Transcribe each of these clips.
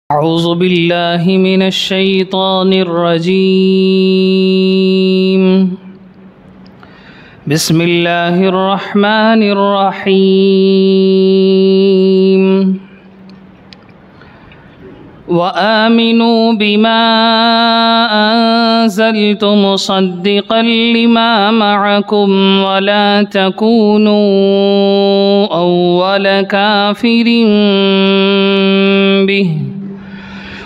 أعوذ بالله من الشيطان الرجيم. بسم الله الرحمن الرحيم. وآمنوا بما أنزلت مصدقا لما معكم ولا تكونوا أول كافر به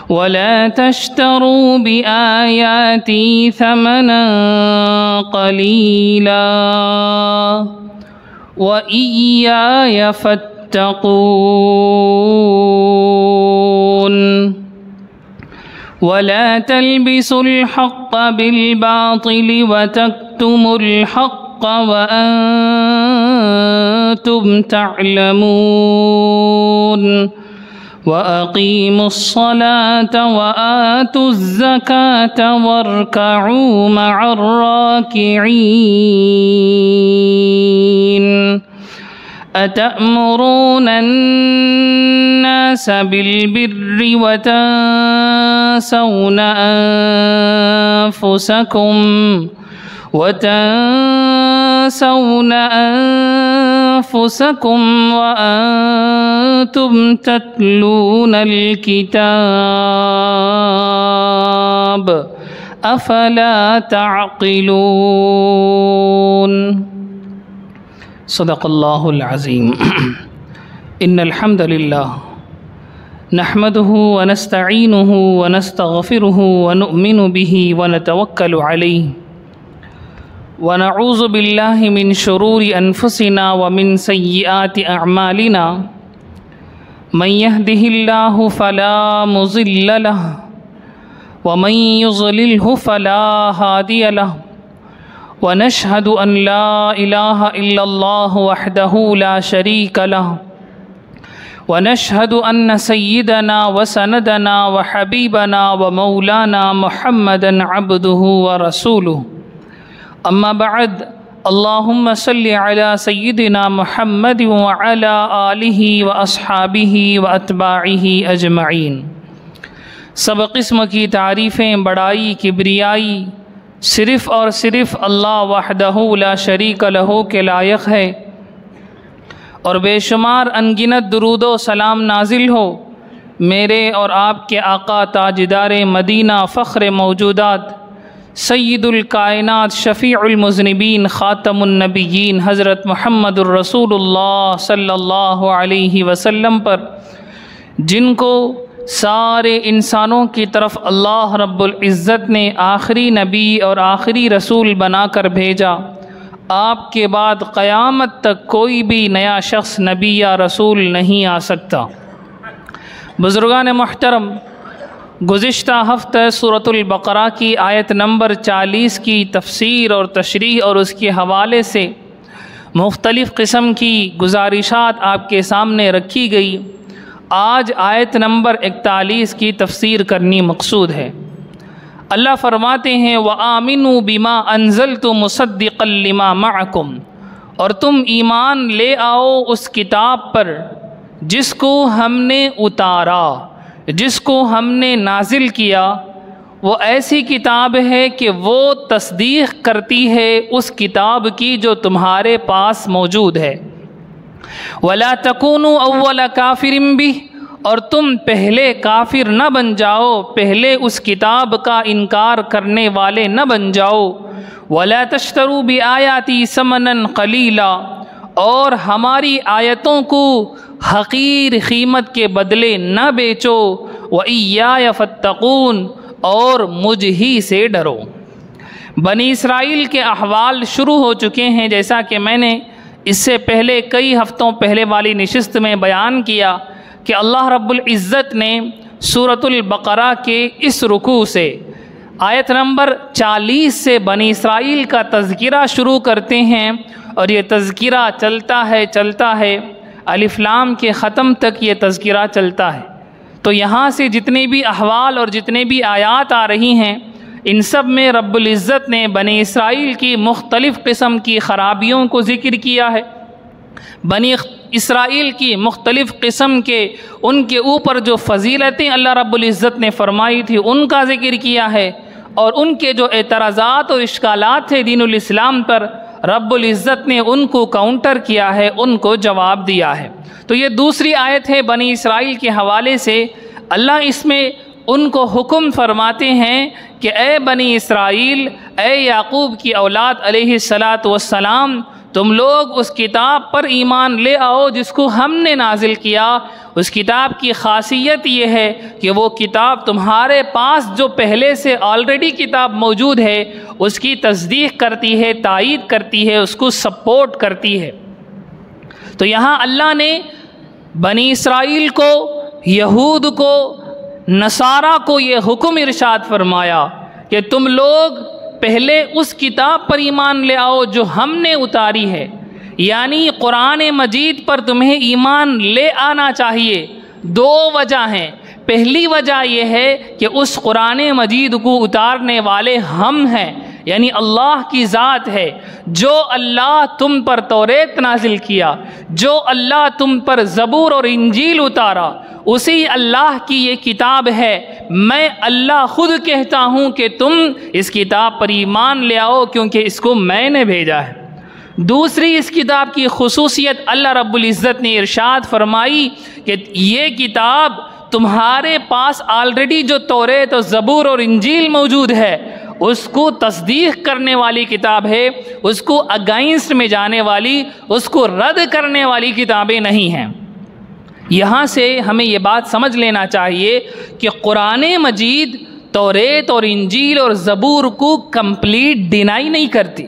ولا تشتروا بآياتي ثمنا قليلا وإياي فاتقون ولا تلبسوا الحق بالباطل وتكتموا الحق وأنتم تعلمون وأقيموا الصلاة وآتوا الزكاة واركعوا مع الراكعين. أتأمرون الناس بالبر وتنسون أنفسكم وأنتم تتلون الكتاب أفلا تعقلون. صدق الله العظيم. إن الحمد لله نحمده ونستعينه ونستغفره ونؤمن به ونتوكل عليه ونعوذ بالله من شرور أنفسنا ومن سيئات أعمالنا. من يهده الله فلا مضل له ومن يضلله فلا هادي له ونشهد أن لا إله إلا الله وحده لا شريك له ونشهد أن سيدنا وسندنا وحبيبنا ومولانا محمدا عبده ورسوله. أما بعد، اللهم صل على سيدنا محمد وعلى آله وأصحابه وأتباعه أجمعين. سب قسم کی تعریفیں، بڑائی، کبریائی صرف اور صرف اللہ وحدہ لا شریک لہ کے لائق ہے، اور بے شمار انگنت درود و سلام نازل ہو میرے اور آپ کے آقا تاجدار مدینہ، فخر موجودات، سید الکائنات، شفیع المذنبین، خاتم النبیین حضرت محمد الرسول اللہ صلی اللہ علیہ وسلم پر، جن کو سارے انسانوں کی طرف اللہ رب العزت نے آخری نبی اور آخری رسول بنا کر بھیجا. آپ کے بعد قیامت تک کوئی بھی نیا شخص نبی یا رسول نہیں آ سکتا. بزرگان محترم، گزشتہ ہفتہ سورۃ البقرہ کی آیت نمبر 40 کی تفسیر اور تشریح اور اس کے حوالے سے مختلف قسم کی گزارشات آپ کے سامنے رکھی گئی. آج آیت نمبر 41 کی تفسیر کرنی مقصود ہے. اللہ فرماتے ہیں وَآمِنُوا بِمَا أَنزَلْتُ مُصَدِّقًا لِمَا مَعَكُمْ، اور تم ایمان لے آؤ اس کتاب پر جس کو ہم نے اتارا، جس کو ہم نے نازل کیا. وہ ایسی کتاب ہے کہ وہ تصدیق کرتی ہے اس کتاب کی جو تمہارے پاس موجود ہے. وَلَا تَكُونُوا أَوَّلَ كَافِرٍ بِهِ، اور تم پہلے کافر نہ بن جاؤ، پہلے اس کتاب کا انکار کرنے والے نہ بن جاؤ. وَلَا تَشْتَرُوا بِآيَاتِي ثَمَنًا قَلِيلًا، اور ہماری آیتوں کو حقیر قیمت کے بدلے نہ بیچو. وَإِيَّايَ فَاتَّقُونَ، اور مجھ ہی سے ڈرو. بنی اسرائیل کے احوال شروع ہو چکے ہیں، جیسا کہ میں نے اس سے پہلے کئی ہفتوں پہلے والی نشست میں بیان کیا کہ اللہ رب العزت نے سورۃ البقرہ کے اس رکوع سے آیت نمبر 40 سے بنی اسرائیل کا تذکرہ شروع کرتے ہیں، اور یہ تذکرہ چلتا ہے الف لام کے ختم تک یہ تذکرہ چلتا ہے. تو یہاں سے جتنے بھی احوال اور جتنے بھی آیات آ رہی ہیں، ان سب میں رب العزت نے بنی اسرائیل کی مختلف قسم کی خرابیوں کو ذکر کیا ہے. بنی اسرائیل کی مختلف قسم کے ان کے اوپر جو فضیلتیں اللہ رب العزت نے فرمائی تھی ان کا ذکر کیا ہے، اور ان کے جو اعتراضات اور اشکالات تھے دین الاسلام پر، رب العزت نے ان کو کاؤنٹر کیا ہے، ان کو جواب دیا ہے۔ تو یہ دوسری آیت ہے بنی اسرائیل کے حوالے سے۔ اللہ اس میں ان کو حکم فرماتے ہیں کہ اے بنی اسرائیل، اے یعقوب کی اولاد علیہ الصلاۃ والسلام، تم لوگ اس کتاب پر ایمان لے آؤ جس کو ہم نے نازل کیا۔ اس کتاب کی خاصیت یہ ہے کہ وہ کتاب تمہارے پاس جو پہلے سے آلریڈی کتاب موجود ہے اس کی تصدیق کرتی ہے، تائید کرتی ہے، اس کو سپورٹ کرتی ہے۔ تو یہاں اللہ نے بنی اسرائیل کو، یہود کو، نصارہ کو یہ حکم ارشاد فرمایا کہ تم لوگ پہلے اس کتاب پر ایمان لے آؤ جو ہم نے اتاری ہے، یعنی قرآن مجید پر تمہیں ایمان لے آنا چاہیے۔ دو وجہ ہیں۔ پہلی وجہ یہ ہے کہ اس قرآن مجید کو اتارنے والے ہم ہیں، یعنی اللہ کی ذات ہے۔ جو اللہ تم پر توریت نازل کیا، جو اللہ تم پر زبور اور انجیل اتارا، اسی اللہ کی یہ کتاب ہے۔ میں اللہ خود کہتا ہوں کہ تم اس کتاب پر ایمان لے آؤ کیونکہ اس کو میں نے بھیجا ہے۔ دوسری اس کتاب کی خصوصیت اللہ رب العزت نے ارشاد فرمائی کہ یہ کتاب تمہارے پاس آلریڈی جو توریت اور زبور اور انجیل موجود ہے اس کو تصدیق کرنے والی کتاب ہے، اس کو اگینسٹ میں جانے والی، اس کو رد کرنے والی کتابیں نہیں ہیں۔ یہاں سے ہمیں یہ بات سمجھ لینا چاہیے کہ قرآن مجید توریت اور انجیل اور زبور کو کمپلیٹ ڈینائی نہیں کرتی۔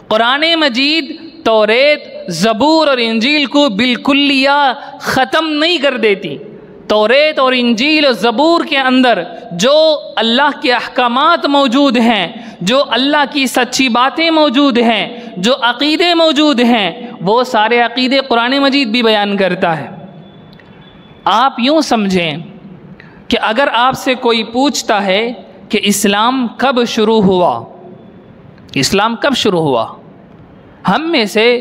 قرآن مجید توریت، زبور اور انجیل کو بالکلیہ ختم نہیں کر دیتی۔ توریت اور انجیل اور زبور کے اندر جو اللہ کے احکامات موجود ہیں، جو اللہ کی سچی باتیں موجود ہیں، جو عقیدے موجود ہیں، وہ سارے عقیدے قرآن مجید بھی بیان کرتا ہے۔ آپ یوں سمجھیں کہ اگر آپ سے کوئی پوچھتا ہے کہ اسلام کب شروع ہوا، اسلام کب شروع ہوا، ہم میں سے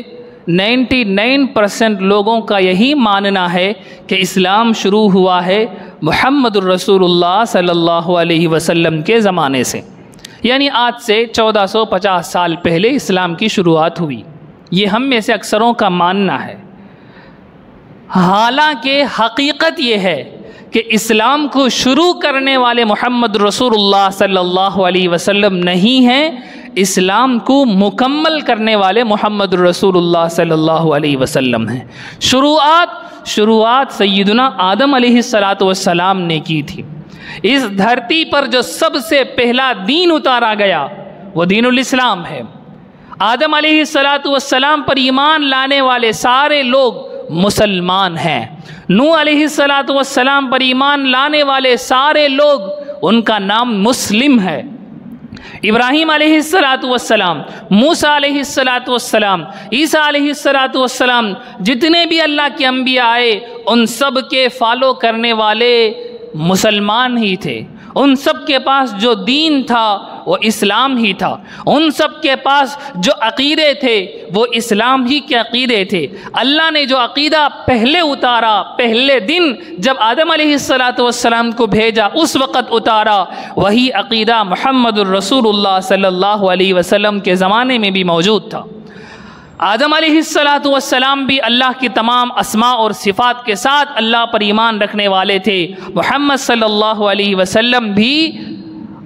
99% لوگوں کا یہی ماننا ہے کہ اسلام شروع ہوا ہے محمد الرسول اللہ صلی اللہ علیہ وسلم کے زمانے سے، یعنی آج سے 1450 سال پہلے اسلام کی شروعات ہوئی۔ یہ ہم میں سے اکثروں کا ماننا ہے۔ حالانکہ حقیقت یہ ہے کہ اسلام کو شروع کرنے والے محمد رسول اللہ صلی اللہ علیہ وسلم نہیں ہیں، اسلام کو مکمل کرنے والے محمد رسول اللہ صلی اللہ علیہ وسلم ہیں۔ شروعات سیدنا آدم علیہ السلام نے کی تھی۔ اس دھرتی پر جو سب سے پہلا دین اتارا گیا وہ دین الاسلام ہے۔ آدم علیہ السلام پر ایمان لانے والے سارے لوگ مسلمان ہیں۔ نوح علیہ السلام پر ایمان لانے والے سارے لوگ، ان کا نام مسلم ہے۔ ابراہیم علیہ السلام، موسیٰ علیہ السلام، عیسیٰ علیہ السلام، جتنے بھی اللہ کے انبیاء آئے ان سب کے فالو کرنے والے مسلمان ہی تھے۔ ان سب کے پاس جو دین تھا وہ اسلام ہی تھا، ان سب کے پاس جو عقیدے تھے وہ اسلام ہی کے عقیدے تھے۔ اللہ نے جو عقیدہ پہلے اتارا، پہلے دن جب آدم علیہ السلام کو بھیجا اس وقت اتارا، وہی عقیدہ محمد الرسول اللہ صلی اللہ علیہ وسلم کے زمانے میں بھی موجود تھا۔ آدم علیہ السلام بھی اللہ کی تمام اسماء اور صفات کے ساتھ اللہ پر ایمان رکھنے والے تھے۔ محمد صلی اللہ علیہ وسلم بھی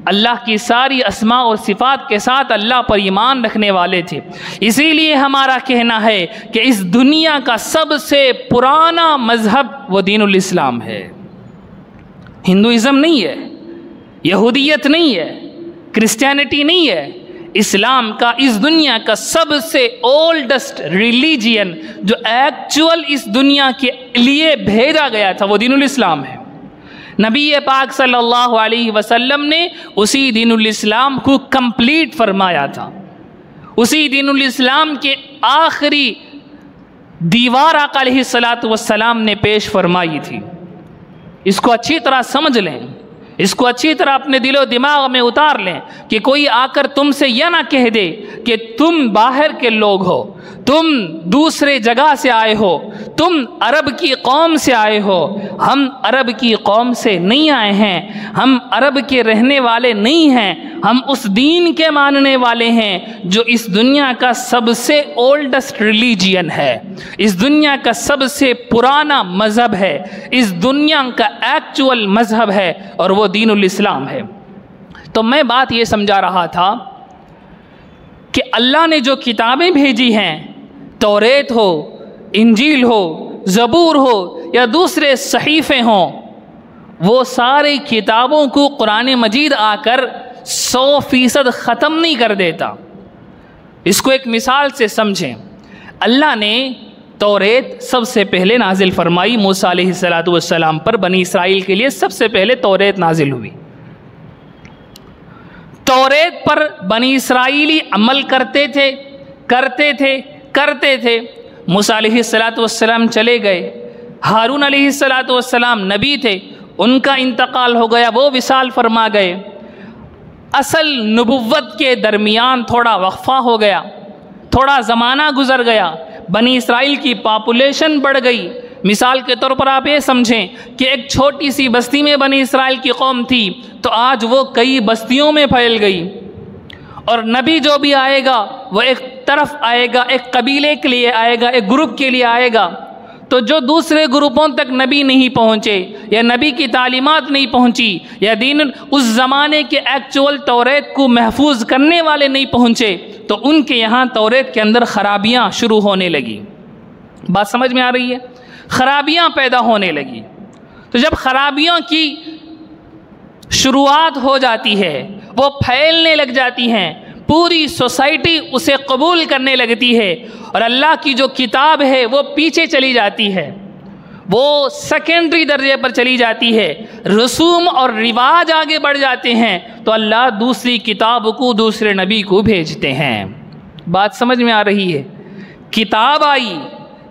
اللہ کی ساری اسماء اور صفات کے ساتھ اللہ پر ایمان رکھنے والے تھے۔ اسی لیے ہمارا کہنا ہے کہ اس دنیا کا سب سے پرانا مذہب وہ دین الاسلام ہے۔ ہندوازم نہیں ہے، یہودیت نہیں ہے، کرسچینٹی نہیں ہے، اسلام کا اس دنیا کا سب سے اولڈسٹ ریلیجین جو ایکچول اس دنیا کے لیے بھیجا گیا تھا وہ دین الاسلام ہے۔ نبی پاک صلی اللہ علیہ وسلم نے اسی دین الاسلام کو کمپلیٹ فرمایا تھا۔ اسی دین الاسلام کے آخری دیوار آقا علیہ السلام نے پیش فرمائی تھی۔ اس کو اچھی طرح سمجھ لیں، اس کو اچھی طرح اپنے دل و دماغ میں اتار لیں کہ کوئی آ کر تم سے یہ نہ کہہ دے کہ تم باہر کے لوگ ہو، تم دوسرے جگہ سے آئے ہو، تم عرب کی قوم سے آئے ہو، ہم عرب کی قوم سے نہیں آئے ہیں، ہم عرب کے رہنے والے نہیں ہیں، ہم اس دین کے ماننے والے ہیں جو اس دنیا کا سب سے اولڈسٹ ریلیجین ہے، اس دنیا کا سب سے پرانا مذہب ہے، اس دنیا کا ایکچول مذہب ہے، اور وہ دین الاسلام ہے۔ تو میں بات یہ سمجھا رہا تھا کہ اللہ نے جو کتابیں بھیجی ہیں، توریت ہو، انجیل ہو، زبور ہو یا دوسرے صحیفے ہوں، وہ ساری کتابوں کو قرآن مجید آ کر 100% ختم نہیں کر دیتا۔ اس کو ایک مثال سے سمجھیں۔ اللہ نے توریت سب سے پہلے نازل فرمائی موسیٰ علیہ السلام پر، بنی اسرائیل کے لیے سب سے پہلے توریت نازل ہوئی۔ توریت پر بنی اسرائیلی عمل کرتے تھے۔ موسیٰ علیہ السلام چلے گئے، ہارون علیہ السلام نبی تھے، ان کا انتقال ہو گیا، وہ وصال فرما گئے۔ اصل نبوت کے درمیان تھوڑا وقفہ ہو گیا، تھوڑا زمانہ گزر گیا، بنی اسرائیل کی پاپولیشن بڑھ گئی۔ مثال کے طور پر آپ یہ سمجھیں کہ ایک چھوٹی سی بستی میں بنی اسرائیل کی قوم تھی، تو آج وہ کئی بستیوں میں پھیل گئی، اور نبی جو بھی آئے گا وہ ایک طرف آئے گا، ایک قبیلے کے لیے آئے گا، ایک گروپ کے لیے آئے گا۔ تو جو دوسرے گروپوں تک نبی نہیں پہنچے، یا نبی کی تعلیمات نہیں پہنچی، یا دین اس زمانے کے ایکچول توریت کو محفوظ کرنے والے نہیں پہنچے، تو ان کے یہاں توریت کے اندر خرابیاں شروع ہونے لگی۔ بات سمجھ میں آ رہی ہے؟ خرابیاں پیدا ہونے لگی۔ تو جب خرابیوں کی شروعات ہو جاتی ہے، وہ پھیلنے لگ جاتی ہیں، پوری سوسائٹی اسے قبول کرنے لگتی ہے، اور اللہ کی جو کتاب ہے وہ پیچھے چلی جاتی ہے، وہ سیکنڈری درجے پر چلی جاتی ہے، رسوم اور رواج آگے بڑھ جاتے ہیں، تو اللہ دوسری کتاب کو، دوسرے نبی کو بھیجتے ہیں۔ بات سمجھ میں آ رہی ہے؟ کتاب آئی،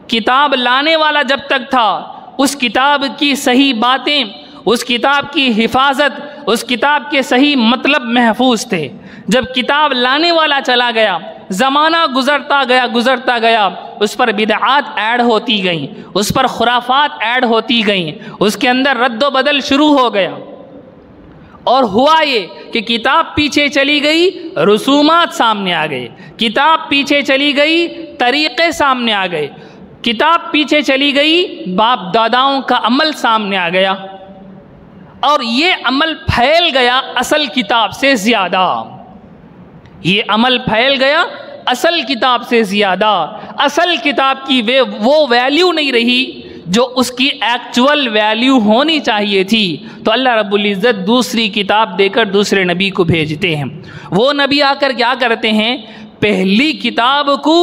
کتاب لانے والا جب تک تھا، اس کتاب کی صحیح باتیں، اس کتاب کی حفاظت، اس کتاب کے صحیح مطلب محفوظ تھے۔ جب کتاب لانے والا چلا گیا، زمانہ گزرتا گیا، اس پر بدعات ایڈ ہوتی گئیں، اس پر خرافات ایڈ ہوتی گئیں، اس کے اندر رد و بدل شروع ہو گیا، اور ہوا یہ کہ کتاب پیچھے چلی گئی، رسومات سامنے آ گئے، کتاب پیچھے چلی گئی، طریقے سامنے آ گئے، کتاب پیچھے چلی گئی، باپ داداؤں کا عمل سامنے آ گیا، اور یہ عمل پھیل گیا اصل کتاب سے زیادہ، یہ عمل پھیل گیا اصل کتاب سے زیادہ۔ اصل کتاب کی وہ ویلیو نہیں رہی جو اس کی ایکچول ویلیو ہونی چاہیے تھی، تو اللہ رب العزت دوسری کتاب دے کر دوسرے نبی کو بھیجتے ہیں۔ وہ نبی آ کر کیا کرتے ہیں؟ پہلی کتاب کو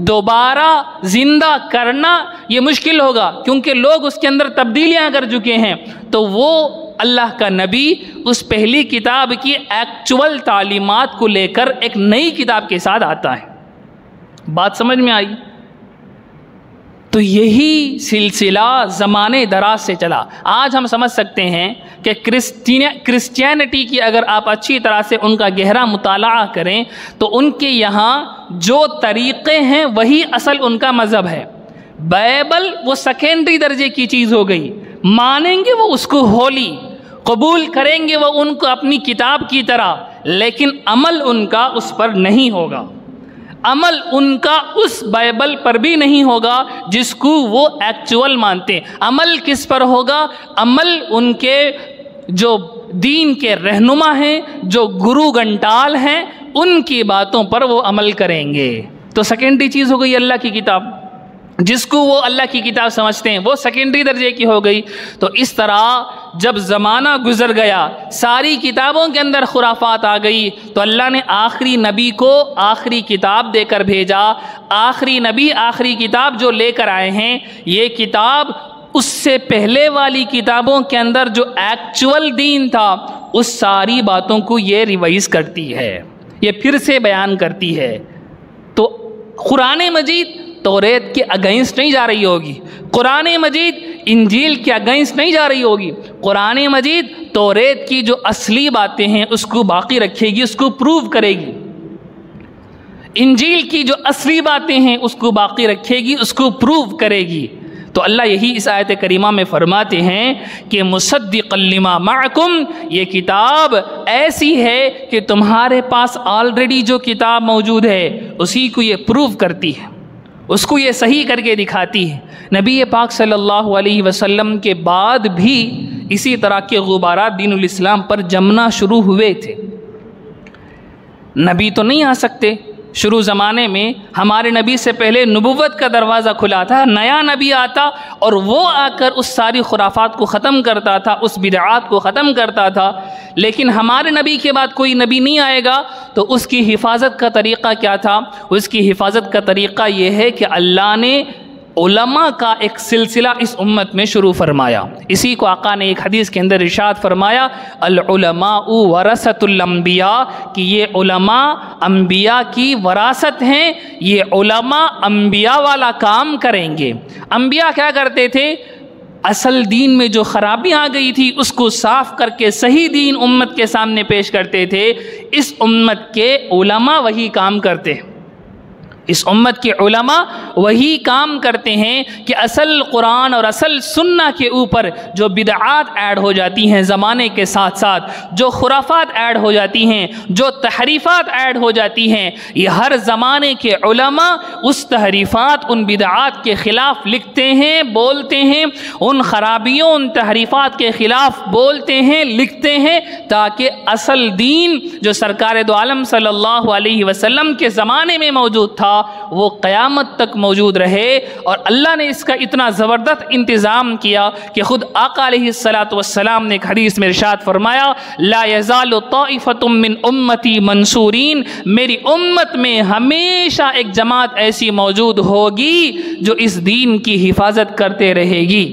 دوبارہ زندہ کرنا یہ مشکل ہوگا، کیونکہ لوگ اس کے اندر تبدیلیاں کر چکے ہیں، تو وہ اللہ کا نبی اس پہلی کتاب کی ایکچول تعلیمات کو لے کر ایک نئی کتاب کے ساتھ آتا ہے۔ بات سمجھ میں آئی؟ تو یہی سلسلہ زمانے دراز سے چلا۔ آج ہم سمجھ سکتے ہیں کہ کرسچینٹی کی اگر آپ اچھی طرح سے ان کا گہرا مطالعہ کریں تو ان کے یہاں جو طریقے ہیں وہی اصل ان کا مذہب ہے۔ بائبل وہ سیکنڈری درجے کی چیز ہو گئی، مانیں گے وہ اس کو ہولی، قبول کریں گے وہ ان کو اپنی کتاب کی طرح، لیکن عمل ان کا اس پر نہیں ہوگا، عمل ان کا اس بائبل پر بھی نہیں ہوگا جس کو وہ ایکچول مانتے ہیں۔ عمل کس پر ہوگا؟ عمل ان کے جو دین کے رہنما ہیں، جو گرو گھنٹال ہیں، ان کی باتوں پر وہ عمل کریں گے۔ تو سیکنڈری چیز ہو گئی اللہ کی کتاب، جس کو وہ اللہ کی کتاب سمجھتے ہیں وہ سیکنڈری درجے کی ہو گئی۔ تو اس طرح جب زمانہ گزر گیا، ساری کتابوں کے اندر خرافات آ گئی، تو اللہ نے آخری نبی کو آخری کتاب دے کر بھیجا۔ آخری نبی آخری کتاب جو لے کر آئے ہیں، یہ کتاب اس سے پہلے والی کتابوں کے اندر جو ایکچول دین تھا اس ساری باتوں کو یہ ریوائز کرتی ہے، یہ پھر سے بیان کرتی ہے۔ تو قرآن مجید توریت کے اگینسٹ نہیں جا رہی ہوگی، قرآن مجید انجیل کے اگینسٹ نہیں جا رہی ہوگی، قرآن مجید توریت کی جو اصلی باتیں ہیں اس کو باقی رکھے گی، اس کو پروو کرے گی۔ انجیل کی جو اصلی باتیں ہیں اس کو باقی رکھے گی، اس کو پروو کرے گی۔ تو اللہ یہی اس آیت کریمہ میں فرماتے ہیں کہ مصدقا لما معکم، یہ کتاب ایسی ہے کہ تمہارے پاس آلریڈی جو کتاب موجود ہے اسی کو یہ پروو کرتی ہے، اس کو یہ صحیح کر کے دکھاتی ہے۔ نبی پاک صلی اللہ علیہ وسلم کے بعد بھی اسی طرح کے غبارات دین الاسلام پر جمنا شروع ہوئے تھے۔ نبی تو نہیں آ سکتے، شروع زمانے میں ہمارے نبی سے پہلے نبوت کا دروازہ کھلا تھا، نیا نبی آتا اور وہ آ کر اس ساری خرافات کو ختم کرتا تھا، اس بدعات کو ختم کرتا تھا۔ لیکن ہمارے نبی کے بعد کوئی نبی نہیں آئے گا، تو اس کی حفاظت کا طریقہ کیا تھا؟ اس کی حفاظت کا طریقہ یہ ہے کہ اللہ نے علماء کا ایک سلسلہ اس امت میں شروع فرمایا۔ اسی کو آقا نے ایک حدیث کے اندر ارشاد فرمایا، العلماء ورثۃ الانبیاء، کہ یہ علماء انبیاء کی وراثت ہیں، یہ علماء انبیاء والا کام کریں گے۔ انبیاء کیا کرتے تھے؟ اصل دین میں جو خرابی آ گئی تھی اس کو صاف کر کے صحیح دین امت کے سامنے پیش کرتے تھے۔ اس امت کے علماء وہی کام کرتے ہیں، اس امت کے علماء وہی کام کرتے ہیں کہ اصل قرآن اور اصل سنہ کے اوپر جو بدعات ایڈ ہو جاتی ہیں زمانے کے ساتھ ساتھ، جو خرافات ایڈ ہو جاتی ہیں، جو تحریفات ایڈ ہو جاتی ہیں، یہ ہر زمانے کے علماء اس تحریفات، ان بدعات کے خلاف لکھتے ہیں، بولتے ہیں، ان خرابیوں، ان تحریفات کے خلاف بولتے ہیں، لکھتے ہیں، تاکہ اصل دین جو سرکار دو عالم صلی اللہ علیہ وسلم کے زمانے میں موجود تھا وہ قیامت تک موجود رہے۔ اور اللہ نے اس کا اتنا زبردست انتظام کیا کہ خود آقا علیہ السلام نے ایک حدیث میں ارشاد فرمایا، لا یزال طائفۃ من امتی منصورین، میری امت میں ہمیشہ ایک جماعت ایسی موجود ہوگی جو اس دین کی حفاظت کرتے رہے گی۔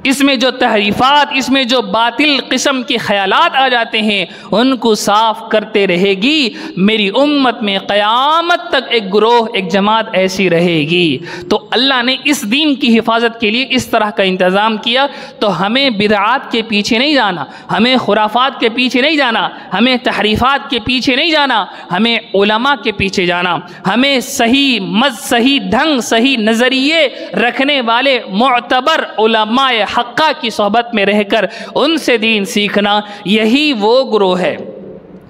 اس میں جو تحریفات، اس میں جو باطل قسم کے خیالات آ جاتے ہیں ان کو صاف کرتے رہے گی۔ میری امت میں قیامت تک ایک گروہ، ایک جماعت ایسی رہے گی۔ تو اللہ نے اس دین کی حفاظت کے لیے اس طرح کا انتظام کیا۔ تو ہمیں بدعات کے پیچھے نہیں جانا، ہمیں خرافات کے پیچھے نہیں جانا، ہمیں تحریفات کے پیچھے نہیں جانا، ہمیں علماء کے پیچھے جانا، ہمیں صحیح ڈھنگ، صحیح نظریے رکھنے والے معتبر علماء حقہ کی صحبت میں رہ کر ان سے دین سیکھنا، یہی وہ گروہ ہے۔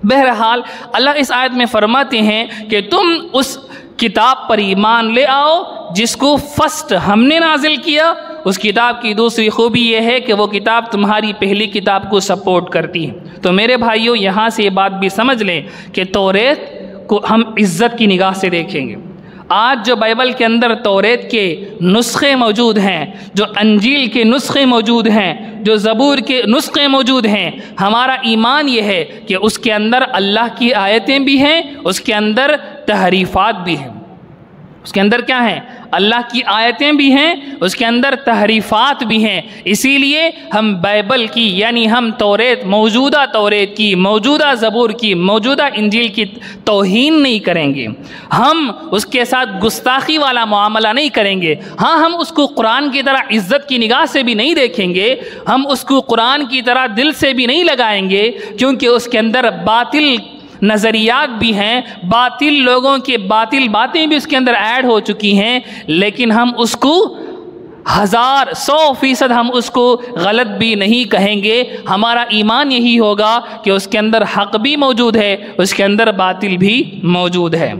بہرحال اللہ اس آیت میں فرماتے ہیں کہ تم اس کتاب پر ایمان لے آؤ جس کو فرسٹ ہم نے نازل کیا۔ اس کتاب کی دوسری خوبی یہ ہے کہ وہ کتاب تمہاری پہلی کتاب کو سپورٹ کرتی ہے۔ تو میرے بھائیوں، یہاں سے یہ بات بھی سمجھ لیں کہ توریت کو ہم عزت کی نگاہ سے دیکھیں گے۔ آج جو بائبل کے اندر توریت کے نسخے موجود ہیں، جو انجیل کے نسخے موجود ہیں، جو زبور کے نسخے موجود ہیں، ہمارا ایمان یہ ہے کہ اس کے اندر اللہ کی آیتیں بھی ہیں، اس کے اندر تحریفات بھی ہیں۔ اس کے اندر کیا ہیں؟ اللہ کی آیتیں بھی ہیں، اس کے اندر تحریفات بھی ہیں۔ اسی لیے ہم بائبل کی، یعنی ہم توریت، موجودہ توریت کی، موجودہ زبور کی، موجودہ انجیل کی توہین نہیں کریں گے، ہم اس کے ساتھ گستاخی والا معاملہ نہیں کریں گے۔ ہاں، ہم اس کو قرآن کی طرح عزت کی نگاہ سے بھی نہیں دیکھیں گے، ہم اس کو قرآن کی طرح دل سے بھی نہیں لگائیں گے، کیونکہ اس کے اندر باطل نظریات بھی ہیں، باطل لوگوں کے باطل باتیں بھی اس کے اندر ایڈ ہو چکی ہیں، لیکن ہم اس کو 100% ہم اس کو غلط بھی نہیں کہیں گے۔ ہمارا ایمان یہی ہوگا کہ اس کے اندر حق بھی موجود ہے، اس کے اندر باطل بھی موجود ہے۔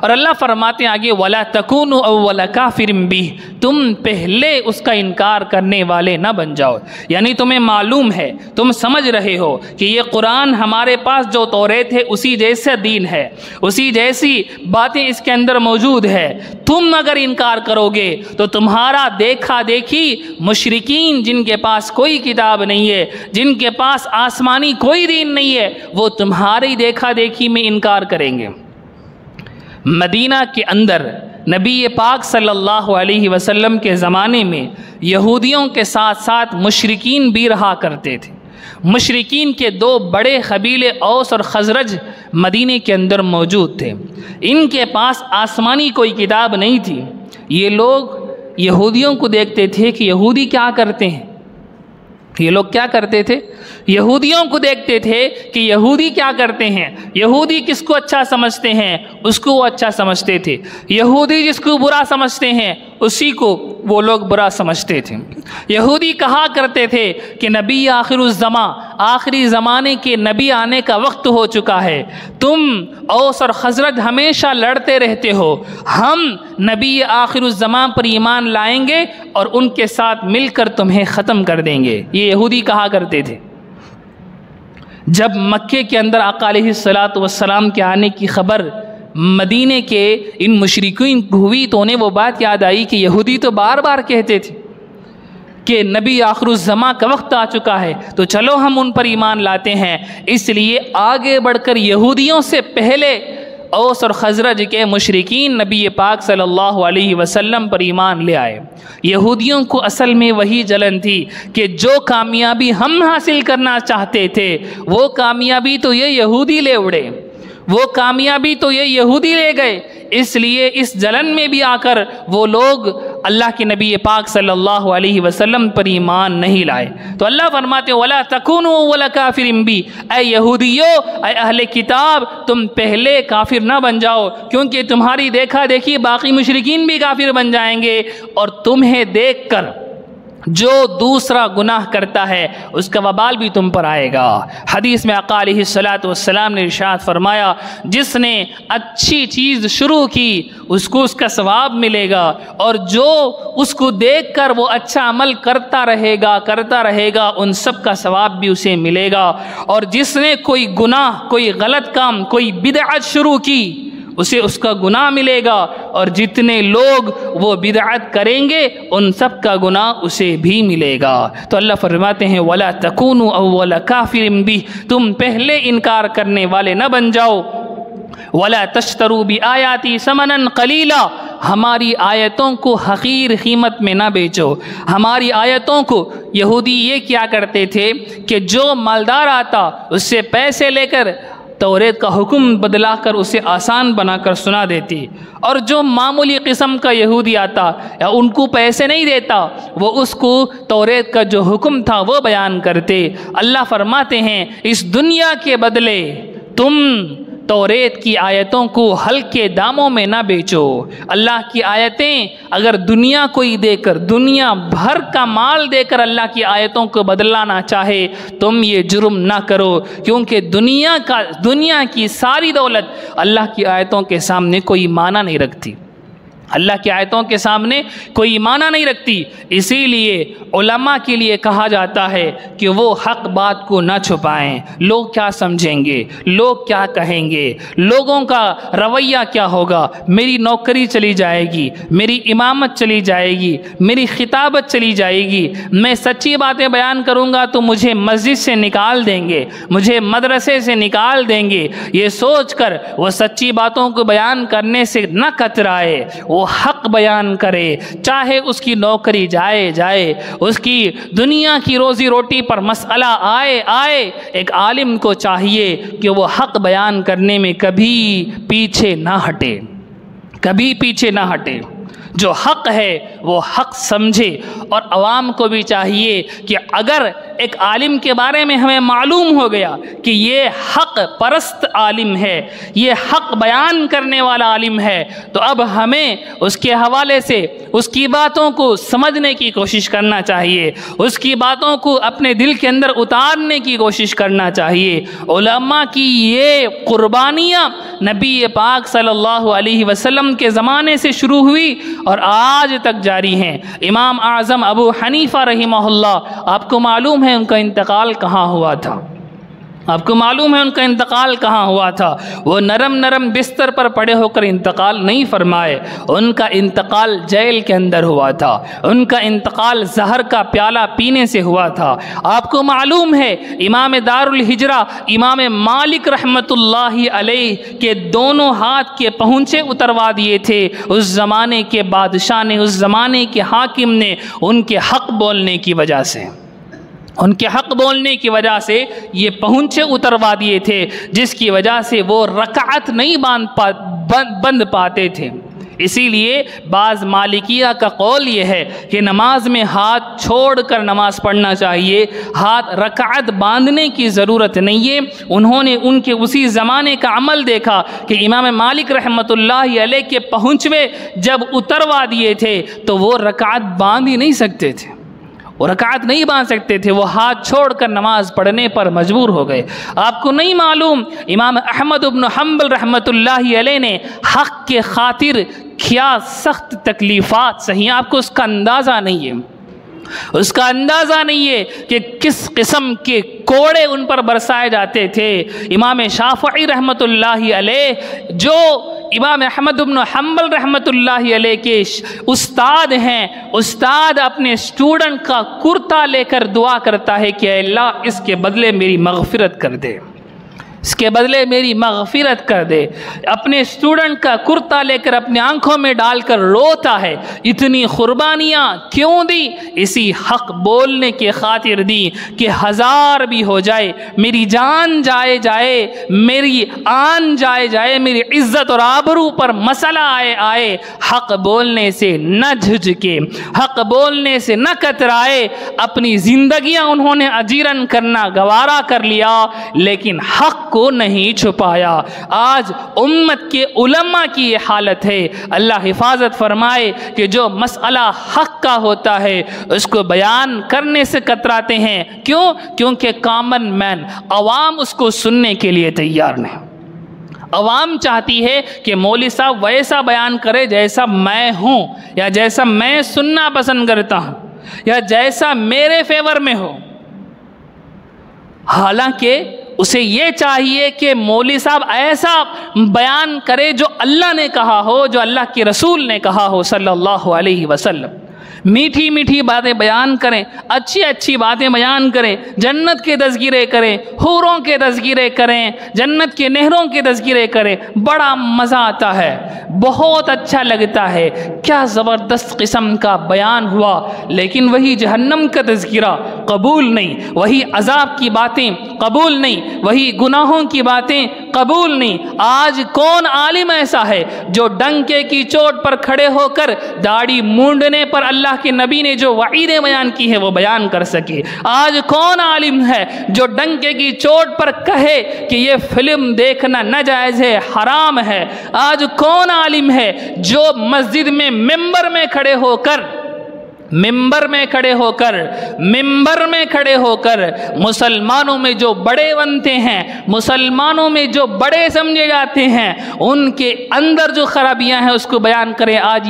اور اللہ فرماتے ہیں آگے، وَلَا تَكُونُوا أَوَّلَ كَافِرٍ بِهِ، تم پہلے اس کا انکار کرنے والے نہ بن جاؤ۔ یعنی تمہیں معلوم ہے، تم سمجھ رہے ہو کہ یہ قرآن ہمارے پاس جو توریت ہے اسی جیسا دین ہے، اسی جیسی باتیں اس کے اندر موجود ہے۔ تم اگر انکار کرو گے تو تمہارا دیکھا دیکھی مشرکین جن کے پاس کوئی کتاب نہیں ہے، جن کے پاس آسمانی کوئی دین نہیں ہے، وہ تمہاری دیکھا دیکھی میں انکار کریں گے۔ مدینہ کے اندر نبی پاک صلی اللہ علیہ وسلم کے زمانے میں یہودیوں کے ساتھ ساتھ مشرکین بھی رہا کرتے تھے۔ مشرکین کے 2 بڑے قبیلے اوس اور خزرج مدینے کے اندر موجود تھے۔ ان کے پاس آسمانی کوئی کتاب نہیں تھی۔ یہ لوگ یہودیوں کو دیکھتے تھے کہ یہودی کیا کرتے ہیں، یہ لوگ کیا کرتے تھے، یہودیوں کو دیکھتے تھے کہ یہودی کیا کرتے ہیں، یہودی کس کو اچھا سمجھتے ہیں اس کو وہ اچھا سمجھتے تھے، یہودی جس کو برا سمجھتے ہیں اسی کو وہ لوگ برا سمجھتے تھے۔ یہودی کہا کرتے تھے کہ نبی آخر الزمان، آخری زمانے کے نبی آنے کا وقت ہو چکا ہے، تم اوس اور خزرج ہمیشہ لڑتے رہتے ہو، ہم نبی آخر الزمان پر ایمان لائیں گے اور ان کے ساتھ مل کر تمہیں ختم کر دیں گے، یہ یہودی کہا کرتے تھے۔ جب مکے کے اندر آقا علیہ السلام کے آنے کی خبر مدینے کے ان مشرکین کو ہوئی تو انہیں وہ بات یاد آئی کہ یہودی تو بار بار کہتے تھے کہ نبی آخر الزمان کا وقت آ چکا ہے، تو چلو ہم ان پر ایمان لاتے ہیں۔ اس لیے آگے بڑھ کر یہودیوں سے پہلے اوس اور خزرج کے مشرکین نبی پاک صلی اللہ علیہ وسلم پر ایمان لے آئے۔ یہودیوں کو اصل میں وہی جلن تھی کہ جو کامیابی ہم حاصل کرنا چاہتے تھے وہ کامیابی تو یہ یہودی لے اڑے، وہ کامیابی تو یہ یہودی لے گئے، اس لیے اس جلن میں بھی آ کر وہ لوگ اللہ کے نبی پاک صلی اللہ علیہ وسلم پر ایمان نہیں لائے۔ تو اللہ فرماتے وَلَا تَكُونُوا أَوَّلَ كَافِرٍ بِهِ، اے یہودیو، اے اہل کتاب، تم پہلے کافر نہ بن جاؤ، کیونکہ تمہاری دیکھا دیکھی باقی مشرکین بھی کافر بن جائیں گے، اور تمہیں دیکھ کر جو دوسرا گناہ کرتا ہے اس کا وبال بھی تم پر آئے گا۔ حدیث میں آقا علیہ السلام نے ارشاد فرمایا، جس نے اچھی چیز شروع کی اس کو اس کا ثواب ملے گا، اور جو اس کو دیکھ کر وہ اچھا عمل کرتا رہے گا ان سب کا ثواب بھی اسے ملے گا، اور جس نے کوئی گناہ، کوئی غلط کام، کوئی بدعت شروع کی اسے اس کا گناہ ملے گا، اور جتنے لوگ وہ بدعت کریں گے ان سب کا گناہ اسے بھی ملے گا۔ تو اللہ فرماتے ہیں وَلَا تَكُونُوا أَوَّلَ كَافِرٍ بِهِ، تم پہلے انکار کرنے والے نہ بن جاؤ۔ وَلَا تَشْتَرُوا بِآيَاتِي ثَمَنًا قَلِيلًا، ہماری آیتوں کو حقیر قیمت میں نہ بیچو۔ ہماری آیتوں کو یہودی یہ کیا کرتے تھے کہ جو مالدار آتا اس سے پیسے لے کر توریت کا حکم بدلا کر اسے آسان بنا کر سنا دیتی، اور جو معمولی قسم کا یہودی آتا یا ان کو پیسے نہیں دیتا وہ اس کو توریت کا جو حکم تھا وہ بیان کرتے۔ اللہ فرماتے ہیں اس دنیا کے بدلے تم توریت کی آیتوں کو ہلکے داموں میں نہ بیچو۔ اللہ کی آیتیں اگر دنیا کوئی دے کر، دنیا بھر کا مال دے کر اللہ کی آیتوں کو بدلانا چاہے تم یہ جرم نہ کرو، کیونکہ دنیا کی ساری دولت اللہ کی آیتوں کے سامنے کوئی معنی نہیں رکھتی، اللہ کی آیتوں کے سامنے کوئی معنی نہیں رکھتی۔ اسی لیے علماء کے لیے کہا جاتا ہے کہ وہ حق بات کو نہ چھپائیں۔ لوگ کیا سمجھیں گے، لوگ کیا کہیں گے، لوگوں کا رویہ کیا ہوگا، میری نوکری چلی جائے گی، میری امامت چلی جائے گی، میری خطابت چلی جائے گی، میں سچی باتیں بیان کروں گا تو مجھے مسجد سے نکال دیں گے، مجھے مدرسے سے نکال دیں گے، یہ سوچ کر وہ سچی باتوں کو بیان کرنے سے نہ کترائے، وہ حق بیان کرے، چاہے اس کی نوکری جائے، اس کی دنیا کی روزی روٹی پر مسئلہ آئے۔ ایک عالم کو چاہیے کہ وہ حق بیان کرنے میں کبھی پیچھے نہ ہٹے، جو حق ہے وہ حق سمجھے۔ اور عوام کو بھی چاہیے کہ اگر ایک عالم کے بارے میں ہمیں معلوم ہو گیا کہ یہ حق پرست عالم ہے، یہ حق بیان کرنے والا عالم ہے، تو اب ہمیں اس کے حوالے سے اس کی باتوں کو سمجھنے کی کوشش کرنا چاہیے، اس کی باتوں کو اپنے دل کے اندر اتارنے کی کوشش کرنا چاہیے۔ علماء کی یہ قربانیاں نبی پاک صلی اللہ علیہ وسلم کے زمانے سے شروع ہوئی اور آج تک جاری ہیں۔ امام اعظم ابو حنیفہ رحمہ اللہ، آپ کو معلوم ہے ان کا انتقال کہاں ہوا تھا؟ وہ نرم بستر پر پڑے ہو کر انتقال نہیں فرمائے، ان کا انتقال جیل کے اندر ہوا تھا، ان کا انتقال زہر کا پیالہ پینے سے ہوا تھا۔ آپ کو معلوم ہے امام دار الہجرہ امام مالک رحمۃ اللہ علیہ کے دونوں ہاتھ کے پہنچے اتروا دیے تھے اس زمانے کے بادشاہ نے، اس زمانے کے حاکم نے، ان کے حق بولنے کی وجہ سے یہ پہنچے اتروا دیے تھے، جس کی وجہ سے وہ رکعت نہیں بند پاتے تھے۔ اسی لیے بعض مالکیہ کا قول یہ ہے کہ نماز میں ہاتھ چھوڑ کر نماز پڑھنا چاہیے، ہاتھ رکعت باندھنے کی ضرورت نہیں ہے۔ انہوں نے ان کے اسی زمانے کا عمل دیکھا کہ امام مالک رحمۃ اللہ علیہ کے پہنچوے جب اتروا دیے تھے تو وہ رکعت باندھ ہی نہیں سکتے تھے، وہ رکعت نہیں باندھ سکتے تھے، وہ ہاتھ چھوڑ کر نماز پڑھنے پر مجبور ہو گئے۔ آپ کو نہیں معلوم امام احمد بن حنبل رحمۃ اللہ علیہ نے حق کے خاطر کیا سخت تکلیفات سہی، آپ کو اس کا اندازہ نہیں ہے، اس کا اندازہ نہیں ہے کہ کس قسم کے کوڑے ان پر برسائے جاتے تھے۔ امام شافعی رحمۃ اللہ علیہ جو امام احمد بن حنبل رحمۃ اللہ علیہ کے استاد ہیں، استاد اپنے اسٹوڈنٹ کا کرتا لے کر دعا کرتا ہے کہ اے اللہ اس کے بدلے میری مغفرت کر دے، اس کے بدلے میری مغفرت کر دے۔ اپنے اسٹوڈنٹ کا کرتا لے کر اپنے آنکھوں میں ڈال کر روتا ہے۔ اتنی قربانیاں کیوں دی؟ اسی حق بولنے کے خاطر دی کہ ہزار بھی ہو جائے، میری جان جائے، میری آن جائے، میری عزت اور آبرو پر مسئلہ آئے، حق بولنے سے نہ جھجکے، حق بولنے سے نہ کترائے۔ اپنی زندگیاں انہوں نے اجیرن کرنا گوارا کر لیا، لیکن حق کو نہیں چھپایا۔ آج امت کے علماء کی یہ حالت ہے۔ اللہ حفاظت فرمائے کہ جو مسئلہ حق کا ہوتا ہے اس کو بیان کرنے سے کتراتے ہیں۔ کیوں؟ کیونکہ کامن مین، عوام اس کو سننے کے لیے تیار نہیں۔ عوام چاہتی ہے کہ مولوی صاحب ویسا بیان کرے جیسا میں ہوں، یا جیسا میں سننا پسند کرتا ہوں، یا جیسا میرے فیور میں ہو۔ حالانکہ اسے یہ چاہیے کہ مولوی صاحب ایسا بیان کرے جو اللہ نے کہا ہو، جو اللہ کے رسول نے کہا ہو صلی اللہ علیہ وسلم۔ میٹھی میٹھی باتیں بیان کریں، اچھی اچھی باتیں بیان کریں، جنت کے تذکرے کریں، حوروں کے تذکرے کریں، جنت کے نہروں کے تذکرے کریں، بڑا مزہ آتا ہے، بہت اچھا لگتا ہے۔ کیا زبردست قسم کا بیان ہوا، لیکن وہی جہنم کا تذکرہ قبول نہیں، وہی عذاب کی باتیں قبول نہیں، وہی گناہوں کی باتیں قبول نہیں۔ آج کون عالم ایسا ہے جو ڈنکے کی چوٹ پر کھڑے ہو کر داڑھی مونڈنے پر اللہ کے نبی نے جو وعیدیں بیان کی ہے وہ بیان کر سکے؟ آج کون عالم ہے جو ڈنکے کی چوٹ پر کہے کہ یہ فلم دیکھنا ناجائز ہے، حرام ہے؟ آج کون عالم ہے جو مسجد میں ممبر میں کھڑے ہو کر مسلمانوں میں جو بڑے بنتے ہیں، مسلمانوں میں جو بڑے سمجھے جاتے ہیں، ان کے اندر جو خرابیاں ہیں اس کو بیان کریں؟ آج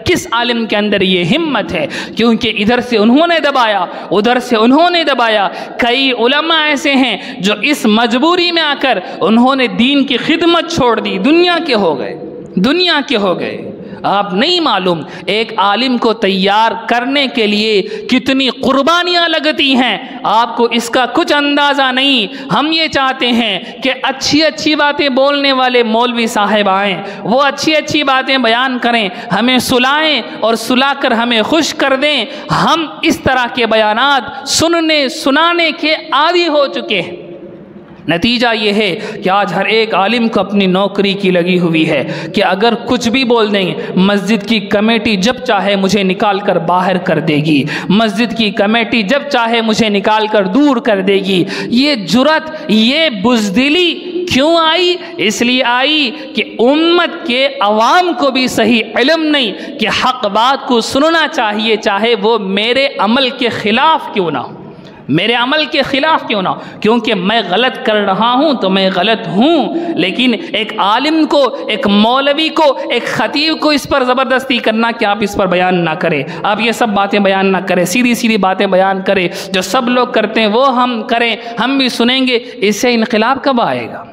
کس عالم کے اندر یہ ہمت ہے؟ کیونکہ ادھر سے انہوں نے دبایا، ادھر سے انہوں نے دبایا۔ کئی علماء ایسے ہیں جو اس مجبوری میں آ کر انہوں نے دین کی خدمت چھوڑ دی، دنیا کے ہو گئے۔ آپ نہیں معلوم ایک عالم کو تیار کرنے کے لیے کتنی قربانیاں لگتی ہیں، آپ کو اس کا کچھ اندازہ نہیں۔ ہم یہ چاہتے ہیں کہ اچھی اچھی باتیں بولنے والے مولوی صاحب آئیں، وہ اچھی اچھی باتیں بیان کریں، ہمیں سلائیں اور سلا کر ہمیں خوش کر دیں۔ ہم اس طرح کے بیانات سنانے کے عادی ہو چکے ہیں۔ نتیجہ یہ ہے کہ آج ہر ایک عالم کو اپنی نوکری کی لگی ہوئی ہے کہ اگر کچھ بھی بول دیں، مسجد کی کمیٹی جب چاہے مجھے نکال کر باہر کر دے گی، مسجد کی کمیٹی جب چاہے مجھے نکال کر دور کر دے گی۔ یہ جرأت، یہ بزدلی کیوں آئی؟ اس لیے آئی کہ امت کے عوام کو بھی صحیح علم نہیں کہ حق بات کو سننا چاہیے، چاہے وہ میرے عمل کے خلاف کیوں نہ ہو، میرے عمل کے خلاف کیوں نہ ہو، کیونکہ میں غلط کر رہا ہوں تو میں غلط ہوں۔ لیکن ایک عالم کو، ایک مولوی کو، ایک خطیب کو اس پر زبردستی کرنا کہ آپ اس پر بیان نہ کریں، آپ یہ سب باتیں بیان نہ کریں، سیدھی سیدھی باتیں بیان کریں، جو سب لوگ کرتے ہیں وہ ہم کریں، ہم بھی سنیں گے۔ اس سے انقلاب کب آئے گا؟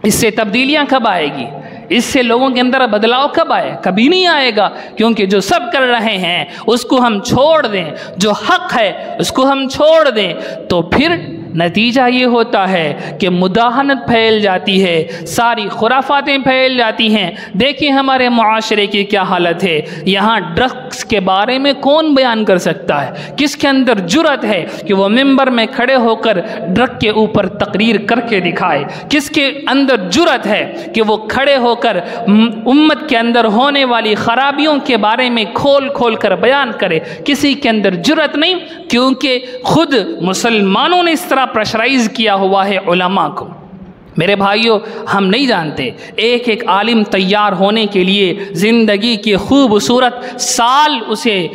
اس سے تبدیلیاں کب آئے گی؟ اس سے لوگوں کے اندر بدلاؤ کب آئے؟ کبھی نہیں آئے گا، کیونکہ جو سب کر رہے ہیں اس کو ہم چھوڑ دیں، جو حق ہے اس کو ہم چھوڑ دیں، تو پھر نتیجہ یہ ہوتا ہے کہ مداہنت پھیل جاتی ہے، ساری خرافاتیں پھیل جاتی ہیں۔ دیکھیں ہمارے معاشرے کی کیا حالت ہے۔ یہاں ڈرگس کے بارے میں کون بیان کر سکتا ہے؟ کس کے اندر جرأت ہے کہ وہ ممبر میں کھڑے ہو کر ڈرگ کے اوپر تقریر کر کے دکھائے؟ کس کے اندر جرأت ہے کہ وہ کھڑے ہو کر امت کے اندر ہونے والی خرابیوں کے بارے میں کھول کھول کر بیان کرے؟ کسی کے اندر جرأت نہیں، کیونکہ خود مسلمانوں نے اس طرح پریشرائز کیا ہوا ہے علماء کو۔ میرے بھائیوں، ہم نہیں جانتے ایک ایک عالم تیار ہونے کے لیے زندگی کی خوبصورت سال اسے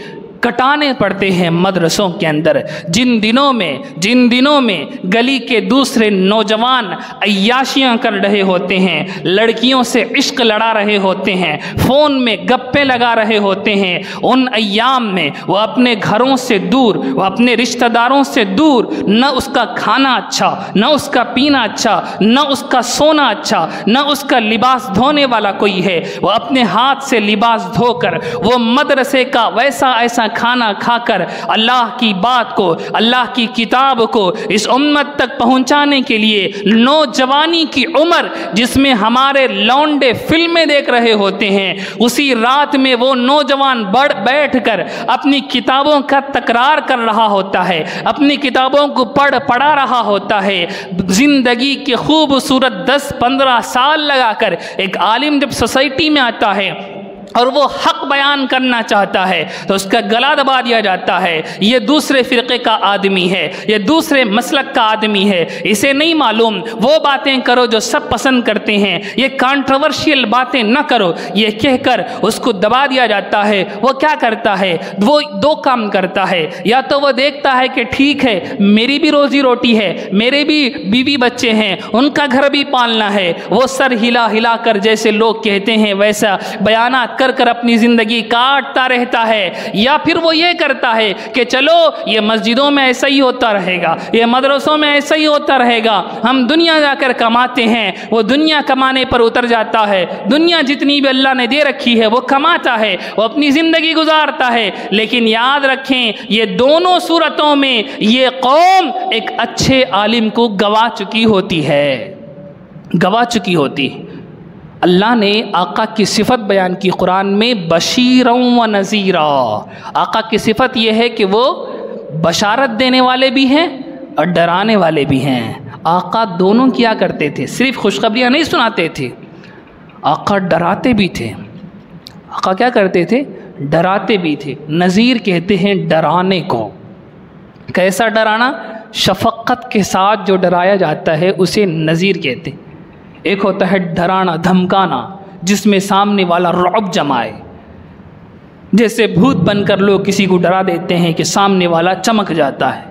کٹانے پڑتے ہیں مدرسوں کے اندر۔ جن دنوں میں گلی کے دوسرے نوجوان عیاشیاں کر رہے ہوتے ہیں، لڑکیوں سے عشق لڑا رہے ہوتے ہیں، فون میں گپے لگا رہے ہوتے ہیں، ان ایام میں وہ اپنے گھروں سے دور، وہ اپنے رشتہ داروں سے دور، نہ اس کا کھانا اچھا، نہ اس کا پینا اچھا، نہ اس کا سونا اچھا، نہ اس کا لباس دھونے والا کوئی ہے۔ وہ اپنے ہاتھ سے لباس دھو کر وہ مدرسے کا ویسا ایسا کھانا کھا کر اللہ کی بات کو، اللہ کی کتاب کو اس امت تک پہنچانے کے لیے نوجوانی کی عمر جس میں ہمارے لونڈے فلمیں دیکھ رہے ہوتے ہیں، اسی رات میں وہ نوجوان بیٹھ کر اپنی کتابوں کا تکرار کر رہا ہوتا ہے، اپنی کتابوں کو پڑھا رہا ہوتا ہے۔ زندگی کے خوبصورت 10-15 سال لگا کر ایک عالم جب سوسائٹی میں آتا ہے اور وہ حق بیان کرنا چاہتا ہے تو اس کا گلا دبا دیا جاتا ہے۔ یہ دوسرے فرقے کا آدمی ہے، یہ دوسرے مسلک کا آدمی ہے، اسے نہیں معلوم، وہ باتیں کرو جو سب پسند کرتے ہیں، یہ کانٹروورشیل باتیں نہ کرو، یہ کہہ کر اس کو دبا دیا جاتا ہے۔ وہ کیا کرتا ہے؟ وہ دو کام کرتا ہے، یا تو وہ دیکھتا ہے کہ ٹھیک ہے میری بھی روزی روٹی ہے، میرے بھی بیوی بچے ہیں، ان کا گھر بھی پالنا ہے، وہ سر ہلا ہلا کر جیسے لوگ کہتے ہیں ویسا بیانات کر اپنی زندگی کاٹتا رہتا ہے، یا پھر وہ یہ کرتا ہے کہ چلو یہ مسجدوں میں ایسا ہی ہوتا رہے گا، یہ مدرسوں میں ایسا ہی ہوتا رہے گا، ہم دنیا جا کر کماتے ہیں۔ وہ دنیا کمانے پر اتر جاتا ہے، دنیا جتنی بھی اللہ نے دے رکھی ہے وہ کماتا ہے، وہ اپنی زندگی گزارتا ہے۔ لیکن یاد رکھیں یہ دونوں صورتوں میں یہ قوم ایک اچھے عالم کو گوا چکی ہوتی ہے، گوا چکی ہوتی۔ اللہ نے آقا کی صفت بیان کی قرآن میں بشیرا و نذیرا۔ آقا کی صفت یہ ہے کہ وہ بشارت دینے والے بھی ہیں اور ڈرانے والے بھی ہیں۔ آقا دونوں کیا کرتے تھے، صرف خوشخبریاں نہیں سناتے تھے، آقا ڈراتے بھی تھے۔ آقا کیا کرتے تھے؟ ڈراتے بھی تھے۔ نذیر کہتے ہیں ڈرانے کو۔ کیسا ڈرانا؟ شفقت کے ساتھ جو ڈرایا جاتا ہے اسے نذیر کہتے ہیں۔ ایک ہوتا ہے ڈرانا، دھمکانا، جس میں سامنے والا رعب جمائے، جیسے بھوت بن کر لوگ کسی کو ڈرا دیتے ہیں کہ سامنے والا چمک جاتا ہے۔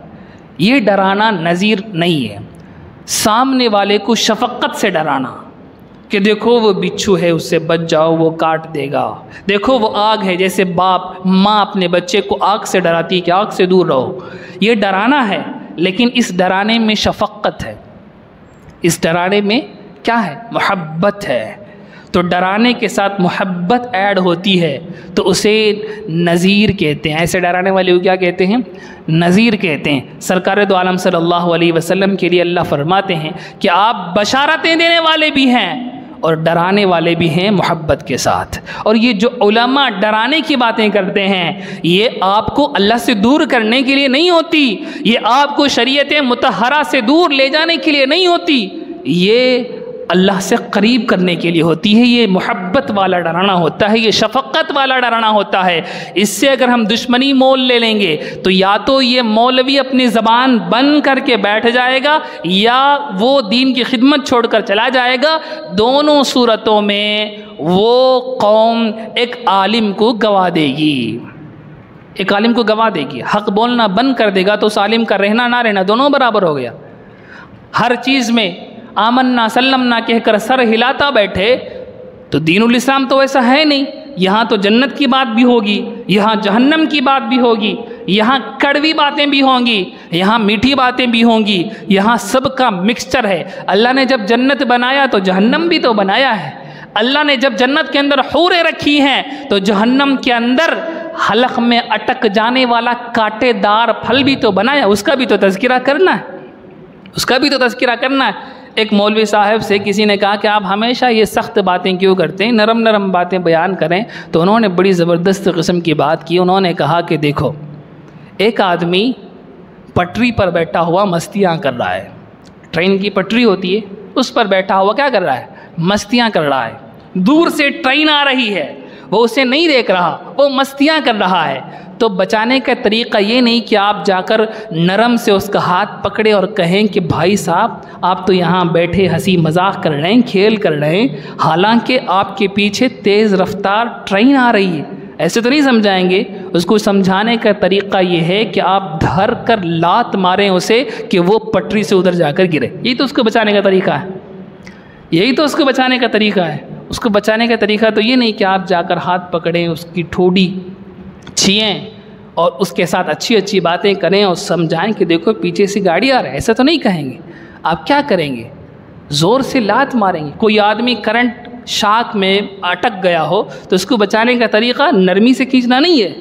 یہ ڈرانا نذیر نہیں ہے۔ سامنے والے کو شفقت سے ڈرانا کہ دیکھو وہ بچھو ہے، اس سے بچ جاؤ، وہ کاٹ دے گا، دیکھو وہ آگ ہے، جیسے باپ ماں اپنے بچے کو آگ سے ڈراتی ہے کہ آگ سے دور رہو، یہ ڈرانا ہے۔ لیکن اس ڈرانے میں شفقت ہے، اس ڈرانے میں کیا ہے؟ محبت ہے۔ تو ڈرانے کے ساتھ محبت ایڈ ہوتی ہے تو اسے نذیر کہتے ہیں۔ ایسے ڈرانے والے کو کیا کہتے ہیں؟ نذیر کہتے ہیں۔ سرکار دو عالم صلی اللہ علیہ وسلم کے لیے اللہ فرماتے ہیں کہ آپ بشارتیں دینے والے بھی ہیں اور ڈرانے والے بھی ہیں محبت کے ساتھ۔ اور یہ جو علماء ڈرانے کی باتیں کرتے ہیں یہ آپ کو اللہ سے دور کرنے کے لیے نہیں ہوتی، یہ آپ کو شریعت مطہرہ سے دور لے جانے کے لیے نہیں ہوتی، یہ اللہ سے قریب کرنے کے لیے ہوتی ہے۔ یہ محبت والا ڈرانا ہوتا ہے، یہ شفقت والا ڈرانا ہوتا ہے۔ اس سے اگر ہم دشمنی مول لے لیں گے تو یا تو یہ مولوی اپنی زبان بند کر کے بیٹھ جائے گا یا وہ دین کی خدمت چھوڑ کر چلا جائے گا۔ دونوں صورتوں میں وہ قوم ایک عالم کو گوا دے گی، ایک عالم کو گوا دے گی۔ حق بولنا بند کر دے گا تو اس عالم کا رہنا نہ رہنا دونوں برابر ہو گیا۔ ہر چیز میں آمنا سلمنا کہہ کر سر ہلاتا بیٹھے تو دین الاسلام تو ایسا ہے نہیں۔ یہاں تو جنت کی بات بھی ہوگی، یہاں جہنم کی بات بھی ہوگی، یہاں کڑوی باتیں بھی ہوں گی، یہاں میٹھی باتیں بھی ہوں گی، یہاں سب کا مکسچر ہے۔ اللہ نے جب جنت بنایا تو جہنم بھی تو بنایا ہے۔ اللہ نے جب جنت کے اندر حوریں رکھی ہیں تو جہنم کے اندر حلق میں اٹک جانے والا کانٹے دار پھل بھی تو بنایا، اس کا بھی تو تذکرہ کرنا ہے۔ اس کا بھی تو تذکرہ کرنا ہے۔ ایک مولوی صاحب سے کسی نے کہا کہ آپ ہمیشہ یہ سخت باتیں کیوں کرتے ہیں، نرم نرم باتیں بیان کریں، تو انہوں نے بڑی زبردست قسم کی بات کی۔ انہوں نے کہا کہ دیکھو، ایک آدمی پٹری پر بیٹھا ہوا مستیاں کر رہا ہے، ٹرین کی پٹری ہوتی ہے، اس پر بیٹھا ہوا کیا کر رہا ہے؟ مستیاں کر رہا ہے۔ دور سے ٹرین آ رہی ہے، وہ اسے نہیں دیکھ رہا، وہ مستیاں کر رہا ہے۔ تو بچانے کا طریقہ یہ نہیں کہ آپ جا کر نرم سے اس کا ہاتھ پکڑے اور کہیں کہ بھائی صاحب آپ تو یہاں بیٹھے ہنسی مذاق کر رہے ہیں، کھیل کر رہے ہیں، حالانکہ آپ کے پیچھے تیز رفتار ٹرین آ رہی ہے۔ ایسے تو نہیں سمجھائیں گے۔ اس کو سمجھانے کا طریقہ یہ ہے کہ آپ دھر کر لات ماریں اسے کہ وہ پٹری سے ادھر جا کر گرے۔ یہی تو اس کو بچانے کا طریقہ ہے، یہی تو اس کو بچانے کا طریقہ ہے۔ اس کو بچانے کا طریقہ تو یہ نہیں کہ آپ جا کر ہاتھ پکڑیں، اس کی ٹھوڑی چھیئیں اور اس کے ساتھ اچھی اچھی باتیں کریں اور سمجھائیں کہ دیکھو پیچھے سے گاڑی آ رہا ہے۔ ایسا تو نہیں کہیں گے۔ آپ کیا کریں گے؟ زور سے لات ماریں گے۔ کوئی آدمی کرنٹ شاک میں اٹک گیا ہو تو اس کو بچانے کا طریقہ نرمی سے کھینچنا نہیں ہے۔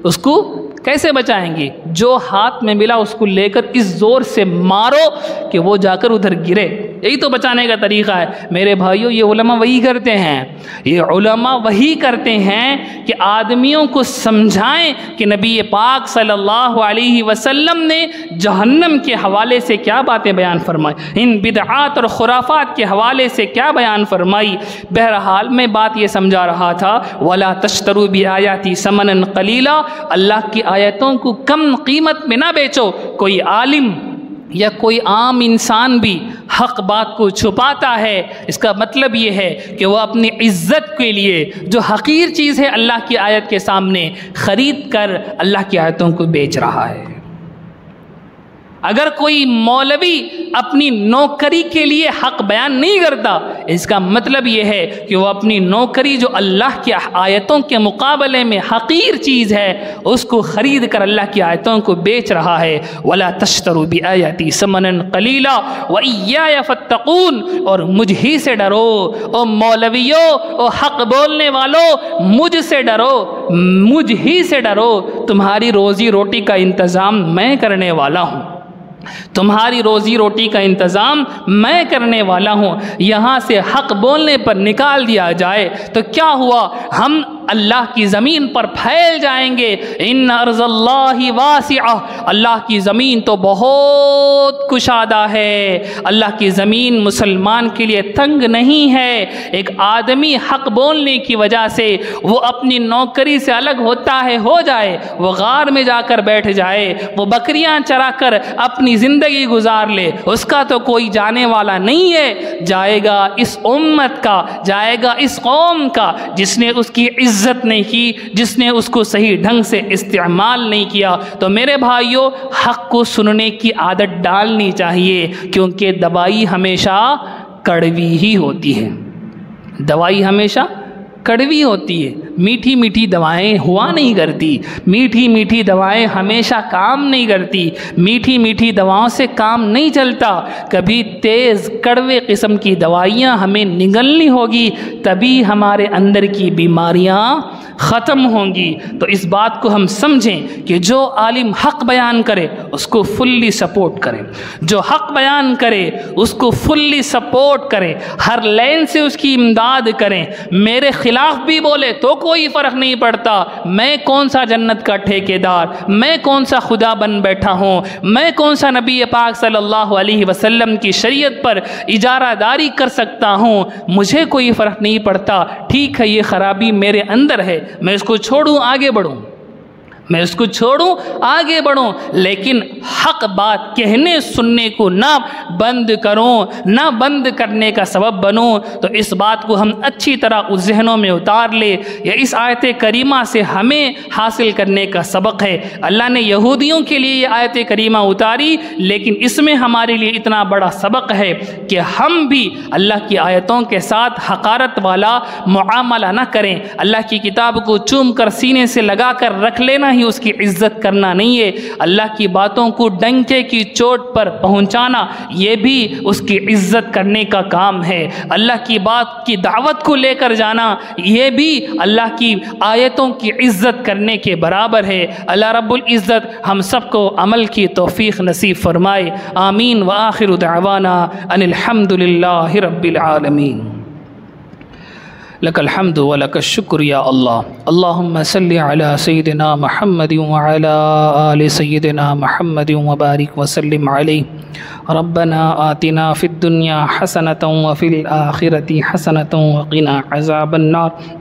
اس کو کیسے بچائیں گے؟ جو ہاتھ میں ملا اس کو لے کر اس زور سے مارو کہ وہ جا کر ادھر گرے۔ یہی تو بچانے کا طریقہ ہے۔ میرے بھائیوں، یہ علماء وہی کرتے ہیں، یہ علماء وہی کرتے ہیں کہ آدمیوں کو سمجھائیں کہ نبی پاک صلی اللہ علیہ وسلم نے جہنم کے حوالے سے کیا باتیں بیان فرمائی، ان بدعات اور خرافات کے حوالے سے کیا بیان فرمائی۔ بہرحال میں بات یہ سمجھا رہا تھا، وَلَا تَشْتَرُوا بِآيَاتِي ثَمَنًا قَلِيلًا، اللہ کی آیتوں کو کم قیمت میں نہ بیچو۔ کوئی عالم یا کوئی عام انسان بھی حق بات کو چھپاتا ہے، اس کا مطلب یہ ہے کہ وہ اپنی عزت کے لیے جو حقیر چیز ہے اللہ کی آیت کے سامنے خرید کر اللہ کی آیتوں کو بیچ رہا ہے۔ اگر کوئی مولوی اپنی نوکری کے لیے حق بیان نہیں کرتا، اس کا مطلب یہ ہے کہ وہ اپنی نوکری جو اللہ کی آیتوں کے مقابلے میں حقیر چیز ہے اس کو خرید کر اللہ کی آیتوں کو بیچ رہا ہے۔ وَلَا تَشْتَرُوا بِآيَاتِي ثَمَنًا قَلِيلًا وَإِيَّايَ فَاتَّقُونِ، اور مجھ ہی سے ڈرو، او مولویوں، او حق بولنے والوں، مجھ سے ڈرو، مجھ ہی سے ڈرو۔ تمہاری روزی روٹی کا انتظام میں کرنے والا ہوں، تمہاری روزی روٹی کا انتظام میں کرنے والا ہوں۔ یہاں سے حق بولنے پر نکال دیا جائے تو کیا ہوا؟ ہم اللہ کی زمین پر پھیل جائیں گے۔ ان ارض اللہ واسعہ، اللہ کی زمین تو بہت کشادہ ہے، اللہ کی زمین مسلمان کے لیے تنگ نہیں ہے۔ ایک آدمی حق بولنے کی وجہ سے وہ اپنی نوکری سے الگ ہوتا ہے، ہو جائے، وہ غار میں جا کر بیٹھ جائے، وہ بکریاں چرا کر اپنی زندگی گزار لے، اس کا تو کوئی جانے والا نہیں ہے۔ جائے گا اس امت کا، جائے گا اس قوم کا جس نے اس کی عزت نہیں کی، جس نے اس کو صحیح ڈھنگ سے استعمال نہیں کیا۔ تو میرے بھائیوں، حق کو سننے کی عادت ڈالنی چاہیے، کیونکہ دوائی ہمیشہ کڑوی ہی ہوتی ہے، دوائی ہمیشہ کڑوی ہوتی ہے، میٹھی میٹھی دوائیں ہوا نہیں کرتی، میٹھی میٹھی دوائیں ہمیشہ کام نہیں کرتی، میٹھی میٹھی دواؤں سے کام نہیں چلتا۔ کبھی تیز کڑوے قسم کی دوائیاں ہمیں نگلنی ہوگی، تبھی ہمارے اندر کی بیماریاں ختم ہوں گی۔ تو اس بات کو ہم سمجھیں کہ جو عالم حق بیان کرے اس کو فلی سپورٹ کریں، جو حق بیان کرے اس کو فلی سپورٹ کریں، ہر لین سے اس کی امداد کریں۔ میرے خلاف بھی بولے تو کوئی فرق نہیں پڑتا، میں کون سا جنت کا ٹھیکیدار، میں کون سا خدا بن بیٹھا ہوں، میں کون سا نبی پاک صلی اللہ علیہ وسلم کی شریعت پر اجارہ داری کر سکتا ہوں، مجھے کوئی فرق نہیں پڑتا۔ ٹھیک ہے، یہ خرابی میرے اندر ہے، میں اس کو چھوڑوں آگے بڑھوں، میں اس کو چھوڑوں آگے بڑھوں، لیکن حق بات کہنے سننے کو نہ بند کروں، نہ بند کرنے کا سبب بنوں۔ تو اس بات کو ہم اچھی طرح اس ذہنوں میں اتار لے، یا اس آیت کریمہ سے ہمیں حاصل کرنے کا سبق ہے۔ اللہ نے یہودیوں کے لیے یہ آیت کریمہ اتاری، لیکن اس میں ہمارے لیے اتنا بڑا سبق ہے کہ ہم بھی اللہ کی آیتوں کے ساتھ حقارت والا معاملہ نہ کریں۔ اللہ کی کتاب کو چوم کر سینے سے لگا کر رکھ لینا ہی اس کی عزت کرنا نہیں ہے، اللہ کی باتوں کو ڈنکے کی چوٹ پر پہنچانا یہ بھی اس کی عزت کرنے کا کام ہے، اللہ کی بات کی دعوت کو لے کر جانا یہ بھی اللہ کی آیتوں کی عزت کرنے کے برابر ہے۔ اللہ رب العزت ہم سب کو عمل کی توفیق نصیب فرمائے، آمین۔ وآخر دعوانا ان الحمد للہ رب العالمین۔ لک الحمد ولک الشکر یا اللہ، اللہم صلی علی سیدنا محمد وعلی آل سیدنا محمد وبارک وسلم علیہ۔ ربنا آتنا فی الدنیا حسنۃ وفی الآخرۃ حسنۃ وقنا عذاب النار۔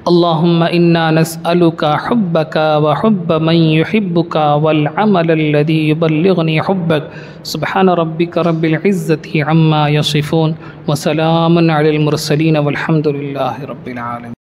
اللهم إنا نسألك حبك وحب من يحبك والعمل الذي يبلغني حبك سبحان ربك رب العزة عما يصفون وسلام على المرسلين والحمد لله رب العالمين۔